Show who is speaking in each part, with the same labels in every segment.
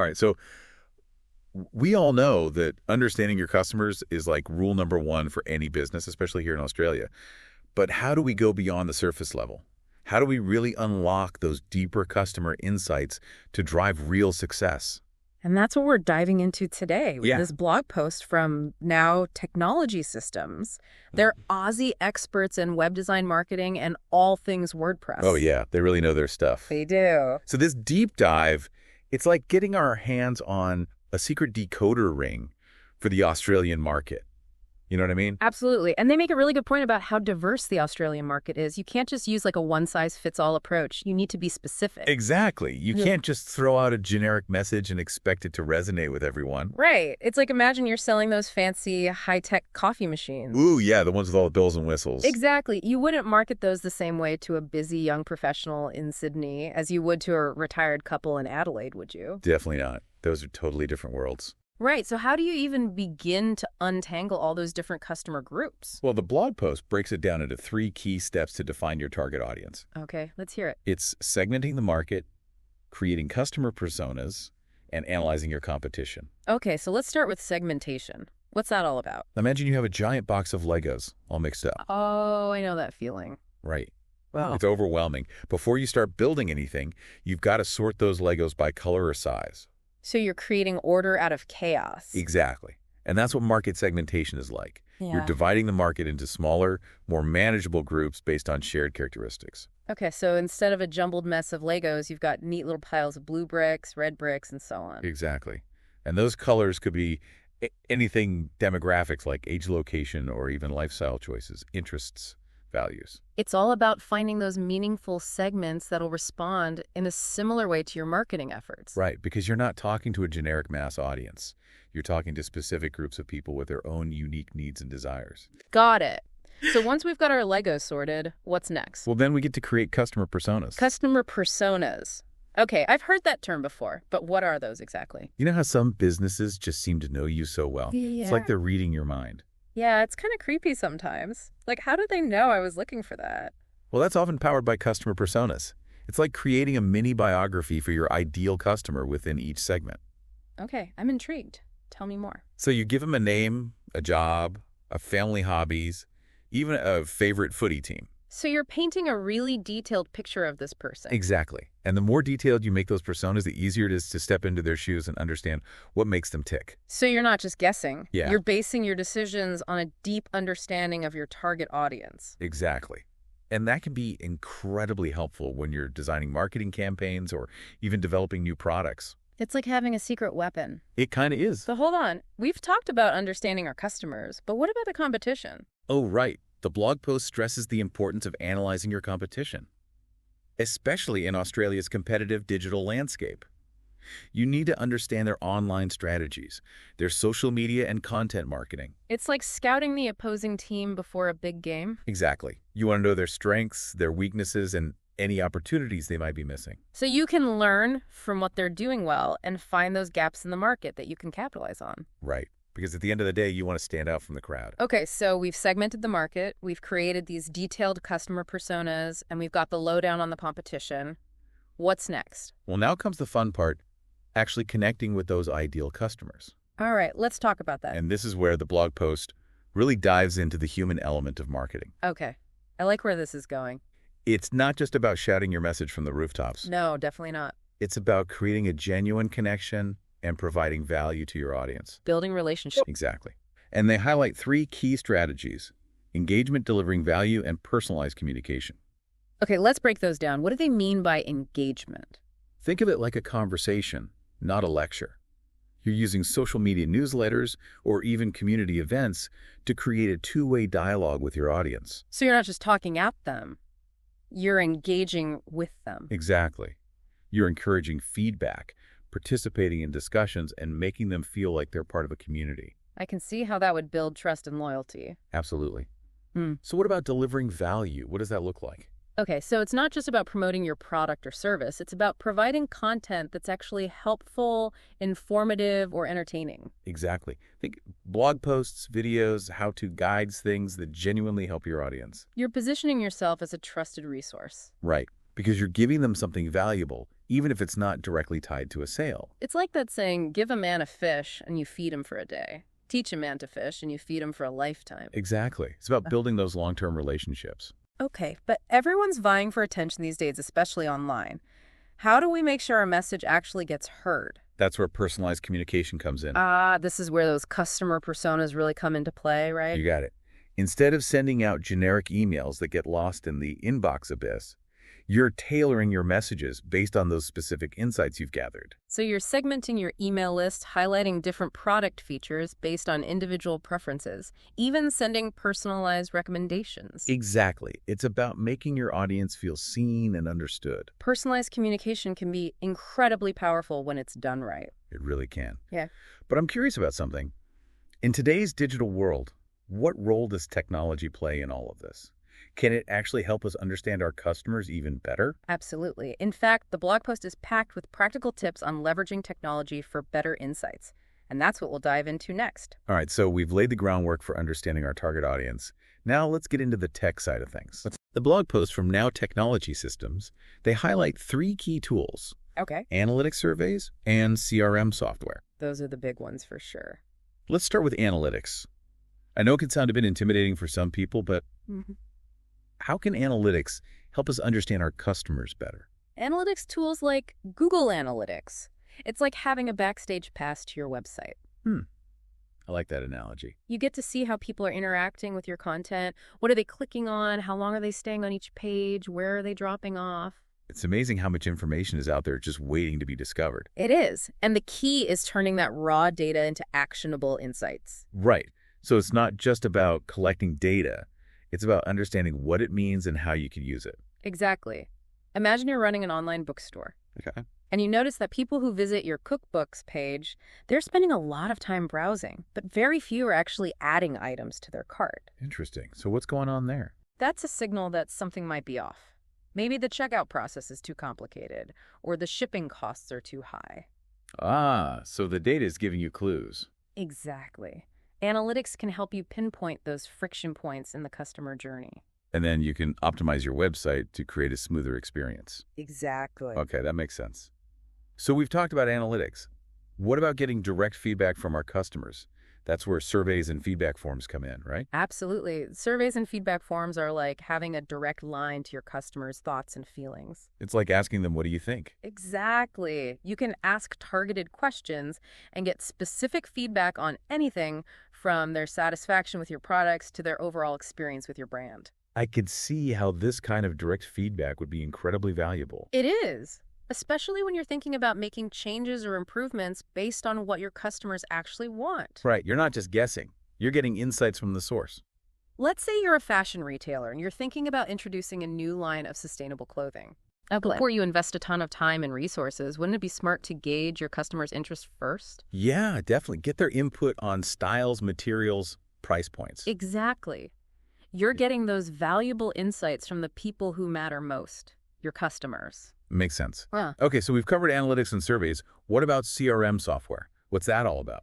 Speaker 1: All right, so we all know that understanding your customers is like rule number one for any business, especially here in Australia. But how do we go beyond the surface level? How do we really unlock those deeper customer insights to drive real success?
Speaker 2: And that's what we're diving into today with
Speaker 1: Yeah.
Speaker 2: this blog post from Now Technology Systems. They're Aussie experts in web design marketing and all things WordPress.
Speaker 1: Oh, yeah, they really know their stuff.
Speaker 2: They do.
Speaker 1: So this deep dive, it's like getting our hands on a secret decoder ring for the Australian market. You know what I mean?
Speaker 2: Absolutely. And they make a really good point about how diverse the Australian market is. You can't just use like a one-size-fits-all approach. You need to be specific.
Speaker 1: Exactly. You can't just throw out a generic message and expect it to resonate with everyone.
Speaker 2: Right. It's like imagine you're selling those fancy high-tech coffee machines.
Speaker 1: Ooh, yeah, the ones with all the bells and whistles.
Speaker 2: Exactly. You wouldn't market those the same way to a busy young professional in Sydney as you would to a retired couple in Adelaide, would you?
Speaker 1: Definitely not. Those are totally different worlds.
Speaker 2: Right. So how do you even begin to untangle all those different customer groups?
Speaker 1: Well, the blog post breaks it down into 3 key steps to define your target audience.
Speaker 2: Okay, let's hear it.
Speaker 1: It's segmenting the market, creating customer personas, and analyzing your competition.
Speaker 2: Okay, so let's start with segmentation. What's that all about?
Speaker 1: Imagine you have a giant box of Legos all mixed up.
Speaker 2: Oh, I know that feeling.
Speaker 1: Right.
Speaker 2: Wow.
Speaker 1: It's overwhelming. Before you start building anything, you've got to sort those Legos by color or size.
Speaker 2: So you're creating order out of chaos.
Speaker 1: Exactly. And that's what market segmentation is like.
Speaker 2: Yeah.
Speaker 1: You're dividing the market into smaller, more manageable groups based on shared characteristics.
Speaker 2: Okay, so instead of a jumbled mess of Legos, you've got neat little piles of blue bricks, red bricks, and so on.
Speaker 1: Exactly. And those colors could be anything demographics like age, location, or even lifestyle choices, interests, values.
Speaker 2: It's all about finding those meaningful segments that'll respond in a similar way to your marketing efforts.
Speaker 1: Right, because you're not talking to a generic mass audience. You're talking to specific groups of people with their own unique needs and desires.
Speaker 2: Got it. So once we've got our Legos sorted, what's next?
Speaker 1: Well, then we get to create customer personas.
Speaker 2: Customer personas. Okay, I've heard that term before, but what are those exactly?
Speaker 1: You know how some businesses just seem to know you so well?
Speaker 2: Yeah.
Speaker 1: It's like they're reading your mind.
Speaker 2: Yeah, it's kind of creepy sometimes. Like, how did they know I was looking for that?
Speaker 1: Well, that's often powered by customer personas. It's like creating a mini biography for your ideal customer within each segment.
Speaker 2: Okay, I'm intrigued. Tell me more.
Speaker 1: So you give them a name, a job, a family hobbies, even a favorite footy team.
Speaker 2: So you're painting a really detailed picture of this person.
Speaker 1: Exactly. And the more detailed you make those personas, the easier it is to step into their shoes and understand what makes them tick.
Speaker 2: So you're not just guessing.
Speaker 1: Yeah.
Speaker 2: You're basing your decisions on a deep understanding of your target audience.
Speaker 1: Exactly. And that can be incredibly helpful when you're designing marketing campaigns or even developing new products.
Speaker 2: It's like having a secret weapon.
Speaker 1: It kind of is.
Speaker 2: So hold on. We've talked about understanding our customers, but what about the competition?
Speaker 1: Oh, right. The blog post stresses the importance of analyzing your competition, especially in Australia's competitive digital landscape. You need to understand their online strategies, their social media and content marketing.
Speaker 2: It's like scouting the opposing team before a big game.
Speaker 1: Exactly. You want to know their strengths, their weaknesses, and any opportunities they might be missing.
Speaker 2: So you can learn from what they're doing well and find those gaps in the market that you can capitalize on.
Speaker 1: Right. Because at the end of the day, you want to stand out from the crowd.
Speaker 2: Okay, so we've segmented the market, we've created these detailed customer personas, and we've got the lowdown on the competition. What's next?
Speaker 1: Well, now comes the fun part, actually connecting with those ideal customers.
Speaker 2: All right, let's talk about that.
Speaker 1: And this is where the blog post really dives into the human element of marketing.
Speaker 2: Okay, I like where this is going.
Speaker 1: It's not just about shouting your message from the rooftops.
Speaker 2: No, definitely not.
Speaker 1: It's about creating a genuine connection and providing value to your audience.
Speaker 2: Building relationships.
Speaker 1: Exactly. And they highlight 3 key strategies: engagement, delivering value, and personalized communication.
Speaker 2: Okay, let's break those down. What do they mean by engagement?
Speaker 1: Think of it like a conversation, not a lecture. You're using social media newsletters or even community events to create a two-way dialogue with your audience.
Speaker 2: So you're not just talking at them, you're engaging with them.
Speaker 1: Exactly. You're encouraging feedback, participating in discussions, and making them feel like they're part of a community.
Speaker 2: I can see how that would build trust and loyalty.
Speaker 1: Absolutely.
Speaker 2: Hmm.
Speaker 1: So what about delivering value? What does that look like?
Speaker 2: Okay, so it's not just about promoting your product or service. It's about providing content that's actually helpful, informative, or entertaining.
Speaker 1: Exactly. Think blog posts, videos, how-to guides, things that genuinely help your audience.
Speaker 2: You're positioning yourself as a trusted resource.
Speaker 1: Right. Because you're giving them something valuable, even if it's not directly tied to a sale.
Speaker 2: It's like that saying, give a man a fish and you feed him for a day. Teach a man to fish and you feed him for a lifetime.
Speaker 1: Exactly. It's about building those long-term relationships.
Speaker 2: Okay, but everyone's vying for attention these days, especially online. How do we make sure our message actually gets heard?
Speaker 1: That's where personalized communication comes in.
Speaker 2: This is where those customer personas really come into play, right?
Speaker 1: You got it. Instead of sending out generic emails that get lost in the inbox abyss, you're tailoring your messages based on those specific insights you've gathered.
Speaker 2: So you're segmenting your email list, highlighting different product features based on individual preferences, even sending personalized recommendations.
Speaker 1: Exactly. It's about making your audience feel seen and understood.
Speaker 2: Personalized communication can be incredibly powerful when it's done right.
Speaker 1: It really can.
Speaker 2: Yeah.
Speaker 1: But I'm curious about something. In today's digital world, what role does technology play in all of this? Can it actually help us understand our customers even better?
Speaker 2: Absolutely. In fact, the blog post is packed with practical tips on leveraging technology for better insights. And that's what we'll dive into next.
Speaker 1: All right, so we've laid the groundwork for understanding our target audience. Now let's get into the tech side of things. The blog post from Now Technology Systems, they highlight 3 key tools:
Speaker 2: Okay.
Speaker 1: analytics surveys and CRM software.
Speaker 2: Those are the big ones for sure.
Speaker 1: Let's start with analytics. I know it can sound a bit intimidating for some people, but how can analytics help us understand our customers better?
Speaker 2: Analytics tools like Google Analytics. It's like having a backstage pass to your website.
Speaker 1: I like that analogy.
Speaker 2: You get to see how people are interacting with your content. What are they clicking on? How long are they staying on each page? Where are they dropping off?
Speaker 1: It's amazing how much information is out there just waiting to be discovered.
Speaker 2: It is. And the key is turning that raw data into actionable insights.
Speaker 1: Right. So it's not just about collecting data. It's about understanding what it means and how you can use it.
Speaker 2: Exactly. Imagine you're running an online bookstore.
Speaker 1: Okay.
Speaker 2: And you notice that people who visit your cookbooks page, they're spending a lot of time browsing, but very few are actually adding items to their cart.
Speaker 1: Interesting. So what's going on there?
Speaker 2: That's a signal that something might be off. Maybe the checkout process is too complicated, or the shipping costs are too high.
Speaker 1: So the data is giving you clues.
Speaker 2: Exactly. Analytics can help you pinpoint those friction points in the customer journey.
Speaker 1: And then you can optimize your website to create a smoother experience.
Speaker 2: Exactly.
Speaker 1: Okay, that makes sense. So we've talked about analytics. What about getting direct feedback from our customers? That's where surveys and feedback forms come in, right?
Speaker 2: Absolutely. Surveys and feedback forms are like having a direct line to your customers' thoughts and feelings.
Speaker 1: It's like asking them, what do you think?
Speaker 2: Exactly. You can ask targeted questions and get specific feedback on anything from their satisfaction with your products to their overall experience with your brand.
Speaker 1: I could see how this kind of direct feedback would be incredibly valuable.
Speaker 2: It is, especially when you're thinking about making changes or improvements based on what your customers actually want.
Speaker 1: Right, you're not just guessing. You're getting insights from the source.
Speaker 2: Let's say you're a fashion retailer and you're thinking about introducing a new line of sustainable clothing. Before you invest a ton of time and resources, wouldn't it be smart to gauge your customers' interest first?
Speaker 1: Yeah, definitely. Get their input on styles, materials, price points.
Speaker 2: Exactly. You're getting those valuable insights from the people who matter most, your customers.
Speaker 1: Makes sense.
Speaker 2: Huh.
Speaker 1: Okay, so we've covered analytics and surveys. What about CRM software? What's that all about?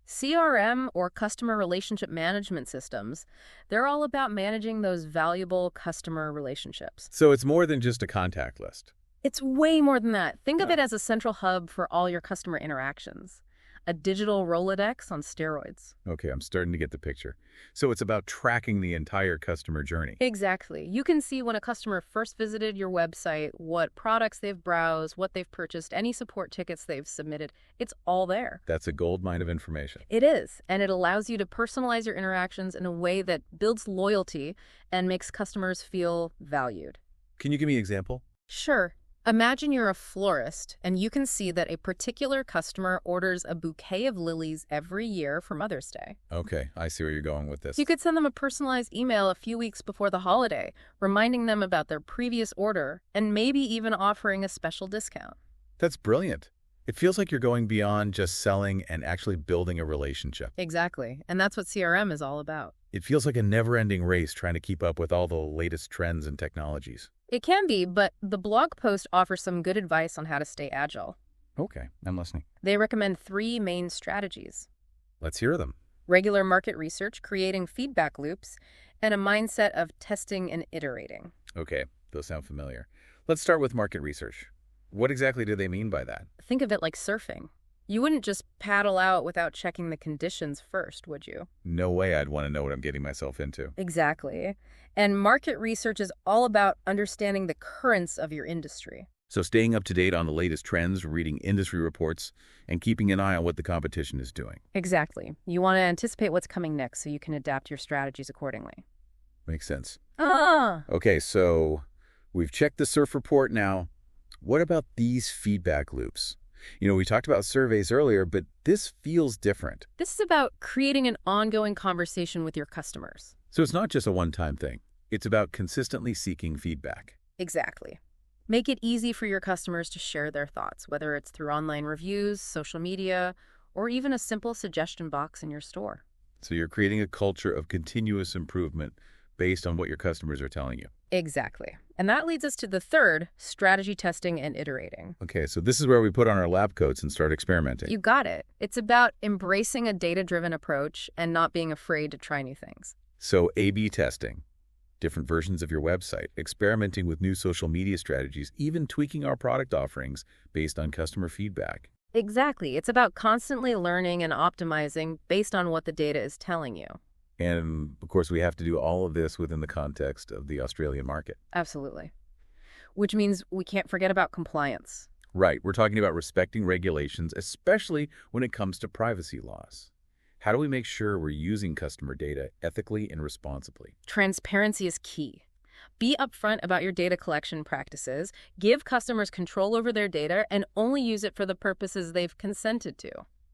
Speaker 2: CRM, or customer relationship management systems, they're all about managing those valuable customer relationships.
Speaker 1: So it's more than just a contact list.
Speaker 2: It's way more than that. Think of it as a central hub for all your customer interactions. A digital Rolodex on steroids.
Speaker 1: Okay, I'm starting to get the picture. So it's about tracking the entire customer journey.
Speaker 2: Exactly. You can see when a customer first visited your website, what products they've browsed, what they've purchased, any support tickets they've submitted. It's all there.
Speaker 1: That's a goldmine of information.
Speaker 2: It is, and it allows you to personalize your interactions in a way that builds loyalty and makes customers feel valued.
Speaker 1: Can you give me an example?
Speaker 2: Sure. Imagine you're a florist, and you can see that a particular customer orders a bouquet of lilies every year for Mother's Day.
Speaker 1: Okay, I see where you're going with this.
Speaker 2: You could send them a personalized email a few weeks before the holiday, reminding them about their previous order, and maybe even offering a special discount.
Speaker 1: That's brilliant. It feels like you're going beyond just selling and actually building a relationship.
Speaker 2: Exactly, and that's what CRM is all about.
Speaker 1: It feels like a never-ending race trying to keep up with all the latest trends and technologies.
Speaker 2: It can be, but the blog post offers some good advice on how to stay agile.
Speaker 1: Okay, I'm listening.
Speaker 2: They recommend 3 main strategies:
Speaker 1: Let's hear them.
Speaker 2: regular market research, creating feedback loops, and a mindset of testing and iterating.
Speaker 1: Okay, those sound familiar. Let's start with market research. What exactly do they mean by that?
Speaker 2: Think of it like surfing. You wouldn't just paddle out without checking the conditions first, would you?
Speaker 1: No way I'd want to know what I'm getting myself into.
Speaker 2: Exactly. And market research is all about understanding the currents of your industry.
Speaker 1: So staying up to date on the latest trends, reading industry reports, and keeping an eye on what the competition is doing.
Speaker 2: Exactly. You want to anticipate what's coming next so you can adapt your strategies accordingly.
Speaker 1: Makes sense.
Speaker 2: Ah!
Speaker 1: Okay, so we've checked the surf report now. What about these feedback loops? We talked about surveys earlier, but this feels different.
Speaker 2: This is about creating an ongoing conversation with your customers.
Speaker 1: So it's not just a one-time thing. It's about consistently seeking feedback.
Speaker 2: Exactly. Make it easy for your customers to share their thoughts, whether it's through online reviews, social media, or even a simple suggestion box in your store.
Speaker 1: So you're creating a culture of continuous improvement based on what your customers are telling you.
Speaker 2: Exactly. And that leads us to the third, strategy testing and iterating.
Speaker 1: Okay, so this is where we put on our lab coats and start experimenting.
Speaker 2: You got it. It's about embracing a data-driven approach and not being afraid to try new things.
Speaker 1: So A/B testing, different versions of your website, experimenting with new social media strategies, even tweaking our product offerings based on customer feedback.
Speaker 2: Exactly. It's about constantly learning and optimizing based on what the data is telling you.
Speaker 1: And, of course, we have to do all of this within the context of the Australian market.
Speaker 2: Absolutely. Which means we can't forget about compliance.
Speaker 1: Right. We're talking about respecting regulations, especially when it comes to privacy laws. How do we make sure we're using customer data ethically and responsibly?
Speaker 2: Transparency is key. Be upfront about your data collection practices, give customers control over their data, and only use it for the purposes they've consented to.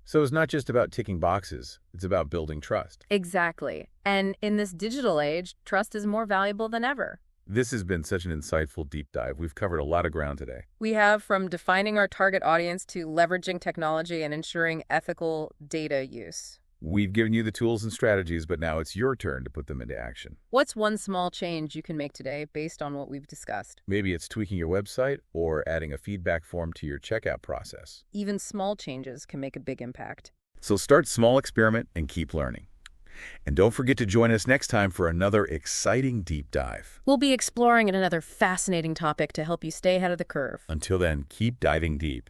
Speaker 1: So it's not just about ticking boxes. It's about building trust.
Speaker 2: Exactly. And in this digital age, trust is more valuable than ever.
Speaker 1: This has been such an insightful deep dive. We've covered a lot of ground today.
Speaker 2: We have from defining our target audience to leveraging technology and ensuring ethical data use.
Speaker 1: We've given you the tools and strategies, but now it's your turn to put them into action.
Speaker 2: What's one small change you can make today based on what we've discussed?
Speaker 1: Maybe it's tweaking your website or adding a feedback form to your checkout process.
Speaker 2: Even small changes can make a big impact.
Speaker 1: So start small, experiment, and keep learning. And don't forget to join us next time for another exciting deep dive.
Speaker 2: We'll be exploring another fascinating topic to help you stay ahead of the curve.
Speaker 1: Until then, keep diving deep.